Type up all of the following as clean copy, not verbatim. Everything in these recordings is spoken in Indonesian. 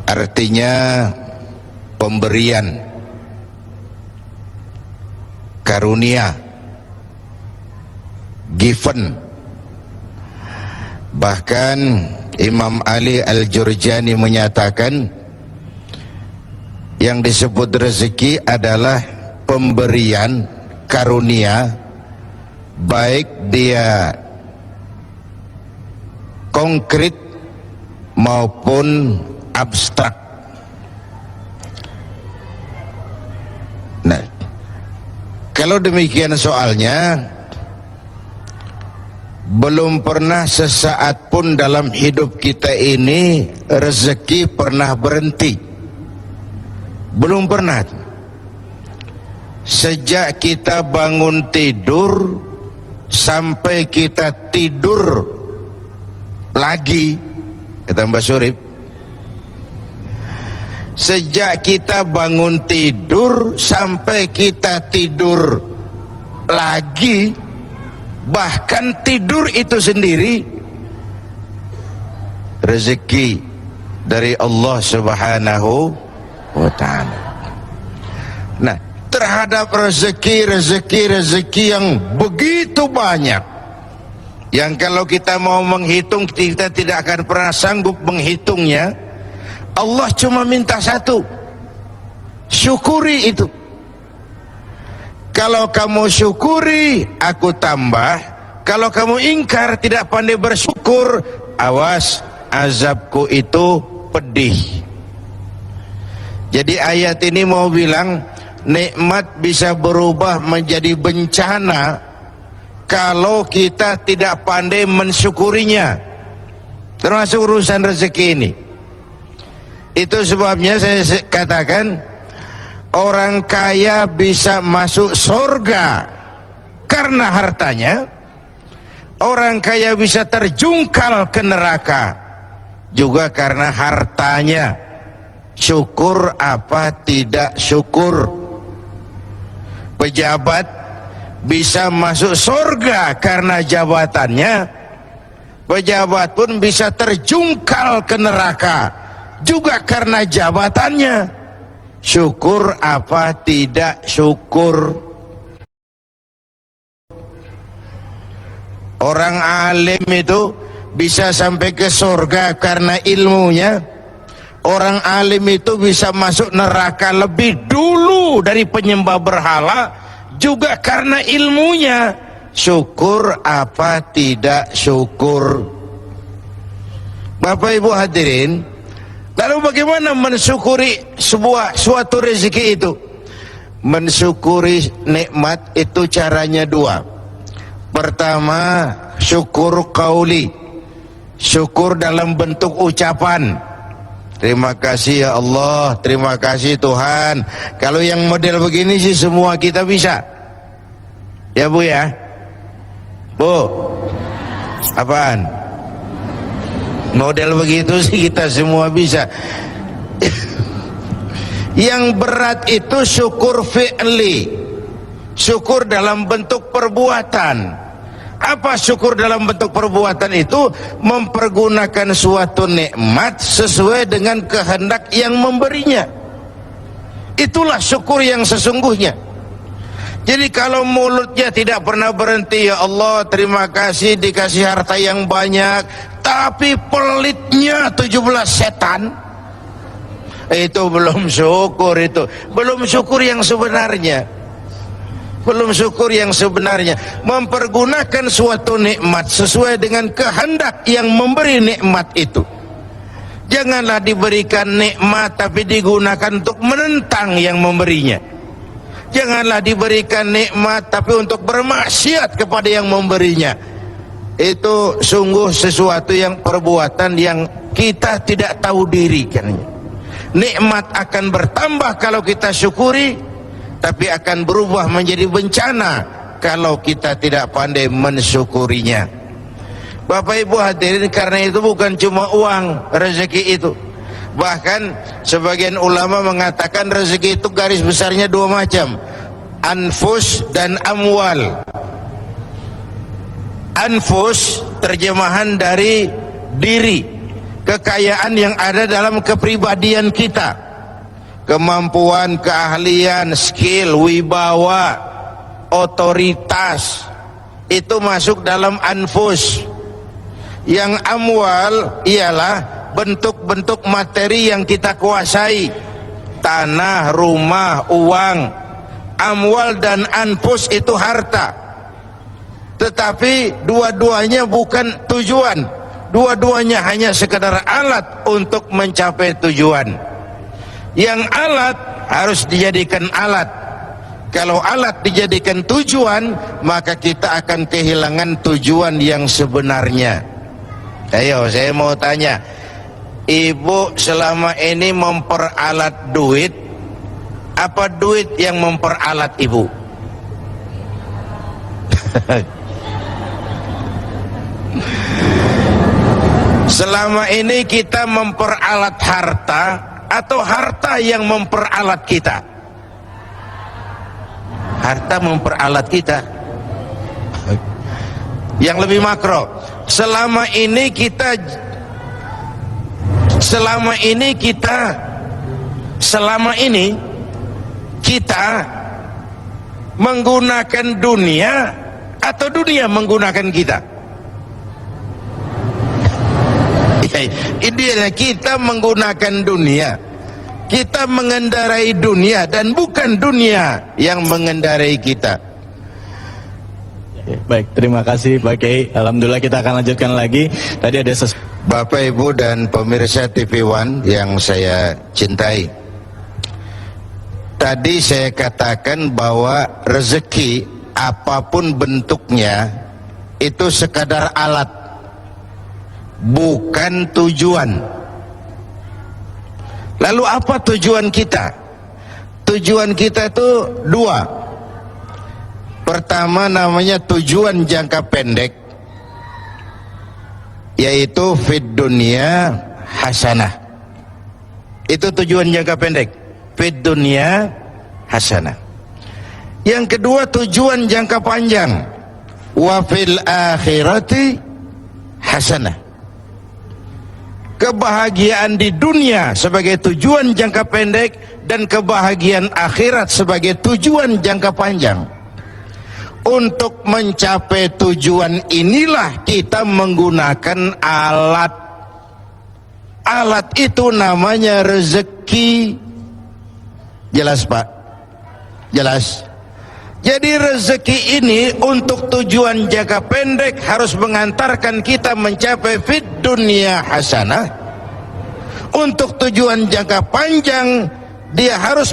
artinya pemberian, karunia, given. Bahkan Imam Ali Al-Jurjani menyatakan yang disebut rezeki adalah pemberian, karunia, baik dia konkret maupun abstrak. Nah, kalau demikian soalnya, belum pernah sesaat pun dalam hidup kita ini rezeki pernah berhenti. Belum pernah. Sejak kita bangun tidur sampai kita tidur lagi, kata Mbak Surip, sejak kita bangun tidur sampai kita tidur lagi, bahkan tidur itu sendiri rezeki dari Allah Subhanahu wa ta'ala. Nah, terhadap rezeki yang begitu banyak, yang kalau kita mau menghitung kita tidak akan pernah sanggup menghitungnya. Allah cuma minta satu, syukuri itu. Kalau kamu syukuri, aku tambah. Kalau kamu ingkar, tidak pandai bersyukur, awas, azabku itu pedih. Jadi ayat ini mau bilang, nikmat bisa berubah menjadi bencana kalau kita tidak pandai mensyukurinya, termasuk urusan rezeki ini. Itu sebabnya saya katakan, orang kaya bisa masuk surga karena hartanya, orang kaya bisa terjungkal ke neraka juga karena hartanya. Syukur apa tidak syukur. Pejabat bisa masuk surga karena jabatannya, pejabat pun bisa terjungkal ke neraka juga karena jabatannya. Syukur apa tidak syukur. Orang alim itu bisa sampai ke surga karena ilmunya. Orang alim itu bisa masuk neraka lebih dulu dari penyembah berhala juga karena ilmunya. Syukur apa tidak syukur. Bapak Ibu hadirin, lalu bagaimana mensyukuri suatu rezeki itu? Mensyukuri nikmat itu caranya dua. Pertama, syukur qauli, syukur dalam bentuk ucapan. Terima kasih ya Allah, terima kasih Tuhan. Kalau yang model begini sih semua kita bisa. Ya Bu ya? Bu, apaan? Model begitu sih kita semua bisa. Yang berat itu syukur fi'li, syukur dalam bentuk perbuatan. Apa syukur dalam bentuk perbuatan itu? Mempergunakan suatu nikmat sesuai dengan kehendak yang memberinya. Itulah syukur yang sesungguhnya. Jadi kalau mulutnya tidak pernah berhenti, ya Allah terima kasih dikasih harta yang banyak, tapi pelitnya 17 setan, itu belum syukur. Itu belum syukur yang sebenarnya. Belum syukur yang sebenarnya. Mempergunakan suatu nikmat sesuai dengan kehendak yang memberi nikmat itu. Janganlah diberikan nikmat tapi digunakan untuk menentang yang memberinya. Janganlah diberikan nikmat tapi untuk bermaksiat kepada yang memberinya. Itu sungguh sesuatu yang perbuatan yang kita tidak tahu diri kan. Nikmat akan bertambah kalau kita syukuri, tapi akan berubah menjadi bencana kalau kita tidak pandai mensyukurinya. Bapak Ibu hadirin, karena itu bukan cuma uang rezeki itu. Bahkan sebagian ulama mengatakan rezeki itu garis besarnya dua macam, anfus dan amwal. Anfus terjemahan dari diri, kekayaan yang ada dalam kepribadian kita, kemampuan, keahlian, skill, wibawa, otoritas, itu masuk dalam anfus. Yang amwal ialah bentuk-bentuk materi yang kita kuasai, tanah, rumah, uang. Amwal dan anfus itu harta, tetapi dua-duanya bukan tujuan, dua-duanya hanya sekadar alat untuk mencapai tujuan. Yang alat harus dijadikan alat. Kalau alat dijadikan tujuan, maka kita akan kehilangan tujuan yang sebenarnya. Ayo, saya mau tanya, ibu selama ini memperalat duit, apa duit yang memperalat ibu? Selama ini kita memperalat harta atau harta yang memperalat kita? Harta memperalat kita. Yang lebih makro, selama ini kita menggunakan dunia atau dunia menggunakan kita? Idealnya kita menggunakan dunia, kita mengendarai dunia dan bukan dunia yang mengendarai kita. Baik, terima kasih Pak Kiai. Alhamdulillah, kita akan lanjutkan lagi. Tadi ada Bapak, Ibu, dan pemirsa TV One yang saya cintai, tadi saya katakan bahwa rezeki apapun bentuknya itu sekadar alat, bukan tujuan. Lalu apa tujuan kita? Tujuan kita itu dua. Pertama namanya tujuan jangka pendek, yaitu fid dunya hasanah. Itu tujuan jangka pendek, fid dunya hasanah. Yang kedua tujuan jangka panjang, wa fil akhirati hasanah. Kebahagiaan di dunia sebagai tujuan jangka pendek dan kebahagiaan akhirat sebagai tujuan jangka panjang. Untuk mencapai tujuan inilah kita menggunakan alat. Alat itu namanya rezeki. Jelas Pak? Jelas? Jadi rezeki ini untuk tujuan jangka pendek harus mengantarkan kita mencapai fid dunya hasanah. Untuk tujuan jangka panjang dia harus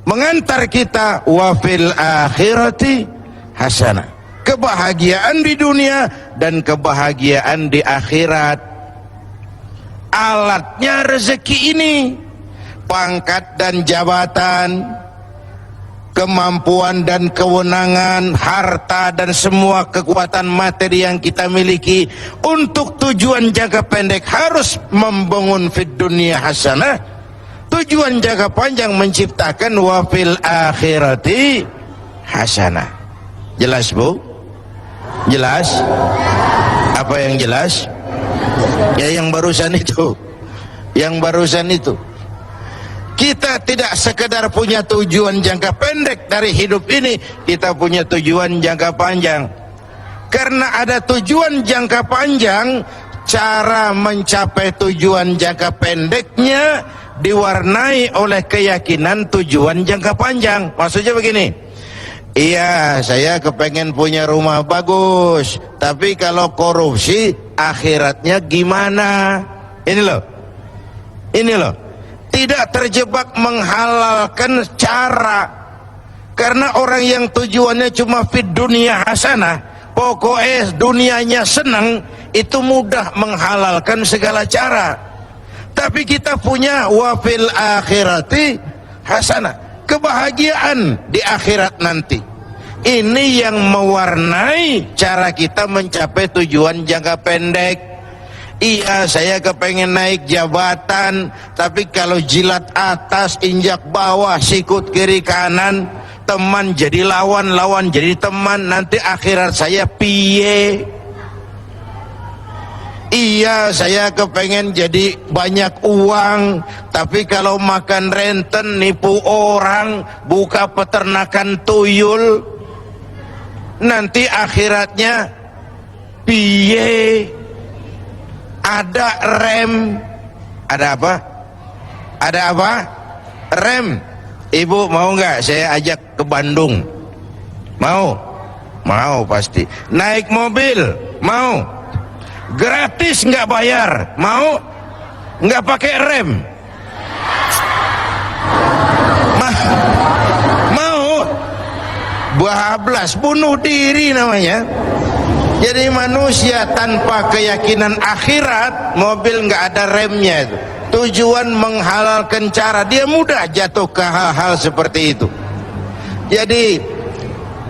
mengantar kita wa fil akhirati hasanah. Kebahagiaan di dunia dan kebahagiaan di akhirat. Alatnya rezeki ini, pangkat dan jabatan, kemampuan dan kewenangan, harta dan semua kekuatan materi yang kita miliki untuk tujuan jangka pendek harus membangun fid dunya hasanah. Tujuan jangka panjang menciptakan wa fil akhirati hasanah. Jelas Bu? Jelas? Apa yang jelas? Ya yang barusan itu. Yang barusan itu. Kita tidak sekedar punya tujuan jangka pendek dari hidup ini, kita punya tujuan jangka panjang. Karena ada tujuan jangka panjang, cara mencapai tujuan jangka pendeknya diwarnai oleh keyakinan tujuan jangka panjang. Maksudnya begini, iya saya kepengen punya rumah bagus, tapi kalau korupsi akhiratnya gimana? Ini loh, tidak terjebak menghalalkan cara. Karena orang yang tujuannya cuma fid dunia hasanah, pokoknya dunianya senang, itu mudah menghalalkan segala cara. Tapi kita punya wa fil akhirati hasanah, kebahagiaan di akhirat nanti. Ini yang mewarnai cara kita mencapai tujuan jangka pendek. Iya saya kepengen naik jabatan, tapi kalau jilat atas injak bawah, sikut kiri kanan, teman jadi lawan, lawan jadi teman, nanti akhirat saya piye? Iya, saya kepengen jadi banyak uang, tapi kalau makan renten, nipu orang, buka peternakan tuyul, nanti akhiratnya piye? Ada rem. Ada apa? Ada apa? Rem. Ibu mau nggak saya ajak ke Bandung? Mau? Mau pasti. Naik mobil? Mau? Gratis nggak bayar? Mau? Nggak pakai rem? Mau? Bablas, bunuh diri namanya. Jadi manusia tanpa keyakinan akhirat, mobil nggak ada remnya itu. Tujuan menghalalkan cara, dia mudah jatuh ke hal-hal seperti itu. Jadi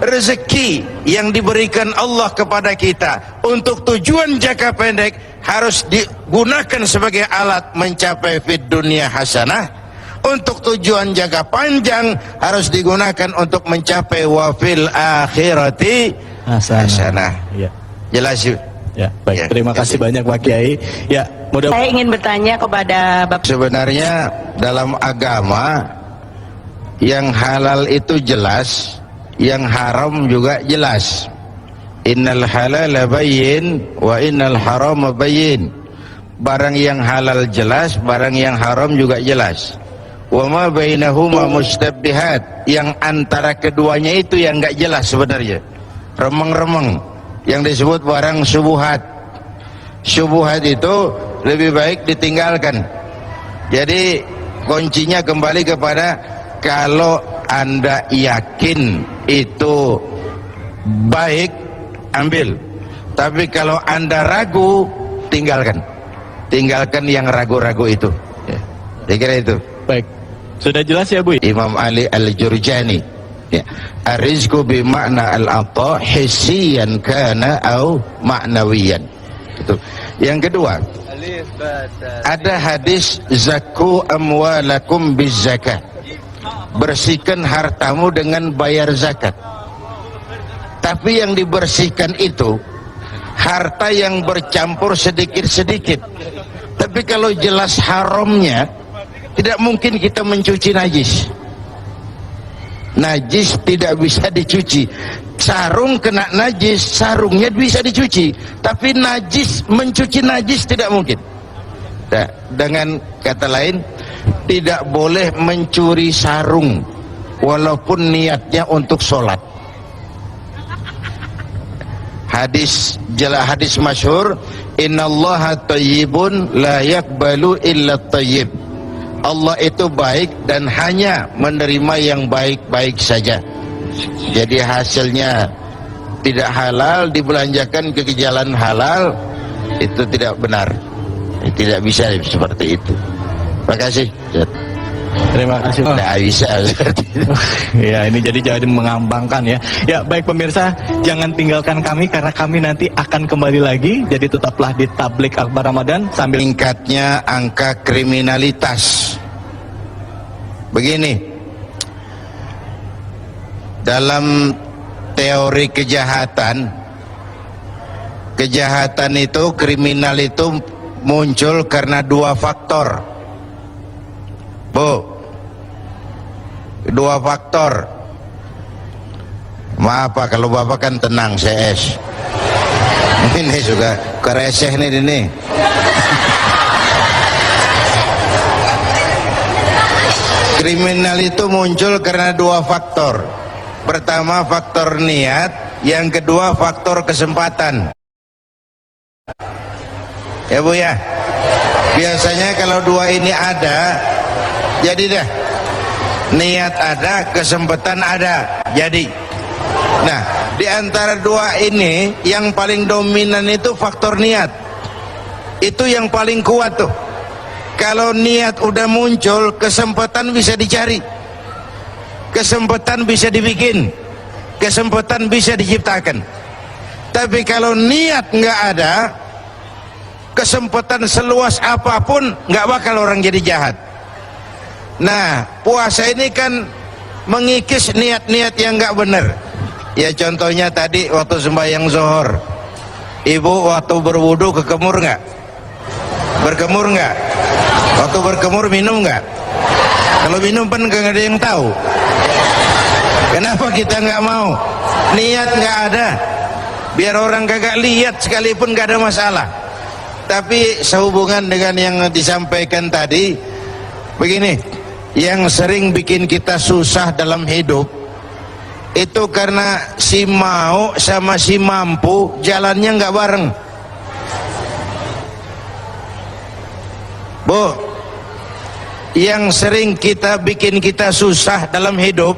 rezeki yang diberikan Allah kepada kita untuk tujuan jangka pendek harus digunakan sebagai alat mencapai fid dunia hasanah. Untuk tujuan jangka panjang harus digunakan untuk mencapai wafil akhirati hasanah. Ya. Jelas yuk. Ya, baik. Ya, terima kasih banyak Pak Kiai. Ya, saya ingin bertanya kepada Bapak. Sebenarnya dalam agama yang halal itu jelas, yang haram juga jelas. Innal halala bayyin wa innal harama bayyin. Barang yang halal jelas, barang yang haram juga jelas. Wa ma bainahuma mustabbihat. Yang antara keduanya itu yang enggak jelas sebenarnya. Remeng-remeng. Yang disebut barang syubhat. Syubhat itu lebih baik ditinggalkan. Jadi kuncinya kembali kepada kalau Anda yakin itu baik, ambil. Tapi kalau Anda ragu, tinggalkan. Tinggalkan yang ragu-ragu itu. Ya. Saya kira itu. Baik. Sudah jelas ya Bu? Imam Ali Al-Jurjani. Ya. Ar-rizqu bimakna al-ata hissiyan kana au ma'nawiyan. Itu. Yang kedua, ada hadis zakku amwalakum bizzakat. Bersihkan hartamu dengan bayar zakat. Tapi yang dibersihkan itu harta yang bercampur sedikit-sedikit. Tapi kalau jelas haramnya, tidak mungkin kita mencuci najis. Najis tidak bisa dicuci. Sarung kena najis, sarungnya bisa dicuci. Tapi najis, mencuci najis tidak mungkin. Nah, dengan kata lain, tidak boleh mencuri sarung walaupun niatnya untuk sholat. Hadis masyhur, innallaha thayyibun la yaqbalu illa thayyib. Allah itu baik dan hanya menerima yang baik-baik saja. Jadi hasilnya tidak halal dibelanjakan ke jalan halal, itu tidak benar. Tidak bisa seperti itu. Terima kasih. Terima kasih. Tidak bisa seperti itu. Ya, ini jadi mengambangkan ya. Ya, baik pemirsa, jangan tinggalkan kami karena kami nanti akan kembali lagi. Jadi tetaplah di Tablik Akbar Ramadan sambil meningkatnya angka kriminalitas. Begini, dalam teori kejahatan itu, kriminal itu muncul karena dua faktor. Bu, dua faktor. Maaf Pak, kalau Bapak kan tenang, CS. Ini juga kereseh nih ini. Kriminal itu muncul karena dua faktor. Pertama faktor niat, yang kedua faktor kesempatan. Ya Bu ya. Biasanya kalau dua ini ada, jadi dah. Niat ada, kesempatan ada, jadi. Nah, di antara dua ini yang paling dominan itu faktor niat. Itu yang paling kuat tuh. Kalau niat udah muncul, kesempatan bisa dicari, kesempatan bisa dibikin, kesempatan bisa diciptakan. Tapi kalau niat nggak ada, kesempatan seluas apapun nggak bakal orang jadi jahat. Nah, puasa ini kan mengikis niat-niat yang nggak benar. Ya contohnya tadi waktu sembahyang zuhur, Ibu waktu berwudu kekemur nggak? Berkemur nggak? Waktu berkemur minum nggak? Kalau minum kan nggak ada yang tahu. Kenapa kita nggak mau? Niat nggak ada. Biar orang kagak lihat sekalipun nggak ada masalah. Tapi sehubungan dengan yang disampaikan tadi, begini, yang sering bikin kita susah dalam hidup itu karena si mau sama si mampu jalannya nggak bareng. Bu, yang sering bikin kita susah dalam hidup,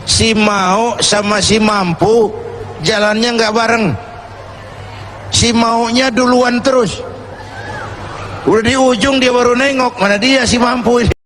si mau sama si mampu jalannya nggak bareng. Si maunya duluan terus, udah di ujung dia baru nengok, mana dia si mampu ini.